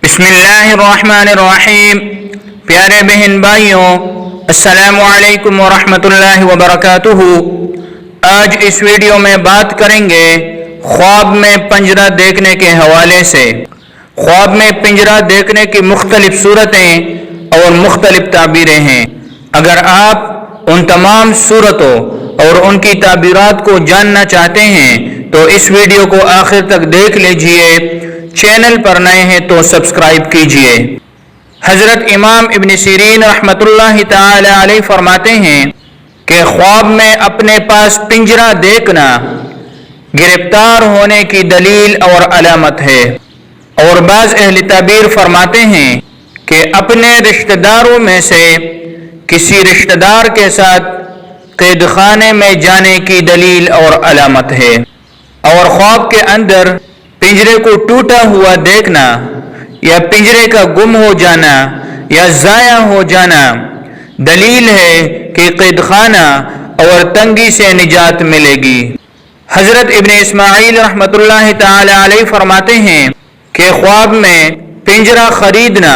بسم اللہ الرحمن الرحیم۔ پیارے بہن بھائیوں، السلام علیکم ورحمۃ اللہ وبرکاتہ۔ آج اس ویڈیو میں بات کریں گے خواب میں پنجرہ دیکھنے کے حوالے سے۔ خواب میں پنجرہ دیکھنے کی مختلف صورتیں اور مختلف تعبیریں ہیں۔ اگر آپ ان تمام صورتوں اور ان کی تعبیرات کو جاننا چاہتے ہیں تو اس ویڈیو کو آخر تک دیکھ لیجئے۔ چینل پر نئے ہیں تو سبسکرائب کیجئے۔ حضرت امام ابن سیرین رحمۃ اللہ تعالی علیہ فرماتے ہیں کہ خواب میں اپنے پاس پنجرہ دیکھنا گرفتار ہونے کی دلیل اور علامت ہے، اور بعض اہل تعبیر فرماتے ہیں کہ اپنے رشتہ داروں میں سے کسی رشتہ دار کے ساتھ قید خانے میں جانے کی دلیل اور علامت ہے، اور خواب کے اندر پنجرے کو ٹوٹا ہوا دیکھنا یا پنجرے کا گم ہو جانا یا ضائع ہو جانا دلیل ہے کہ قید خانہ اور تنگی سے نجات ملے گی۔ حضرت ابن اسماعیل رحمۃ اللہ تعالی علیہ فرماتے ہیں کہ خواب میں پنجرہ خریدنا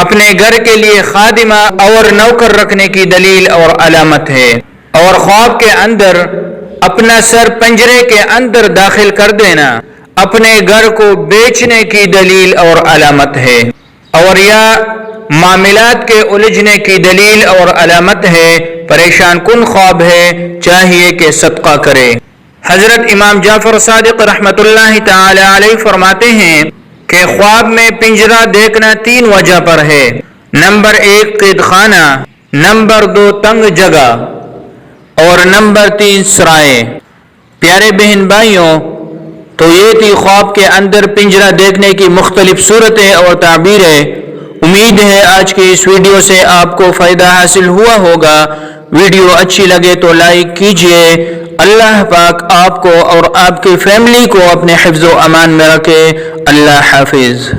اپنے گھر کے لیے خادمہ اور نوکر رکھنے کی دلیل اور علامت ہے، اور خواب کے اندر اپنا سر پنجرے کے اندر داخل کر دینا اپنے گھر کو بیچنے کی دلیل اور علامت ہے، اور یا معاملات کے الجھنے کی دلیل اور علامت ہے۔ پریشان کن خواب ہے، چاہیے کہ صدقہ کرے۔ حضرت امام جعفر صادق رحمۃ اللہ تعالی علیہ فرماتے ہیں کہ خواب میں پنجرہ دیکھنا 3 وجہ پر ہے۔ نمبر 1 قید خانہ، نمبر 2 تنگ جگہ، اور نمبر 3 سرائے۔ پیارے بہن بھائیوں، تو یہ تھی خواب کے اندر پنجرہ دیکھنے کی مختلف صورتیں اور تعبیریں۔ امید ہے آج کی اس ویڈیو سے آپ کو فائدہ حاصل ہوا ہوگا۔ ویڈیو اچھی لگے تو لائک کیجئے۔ اللہ پاک آپ کو اور آپ کی فیملی کو اپنے حفظ و امان میں رکھے۔ اللہ حافظ۔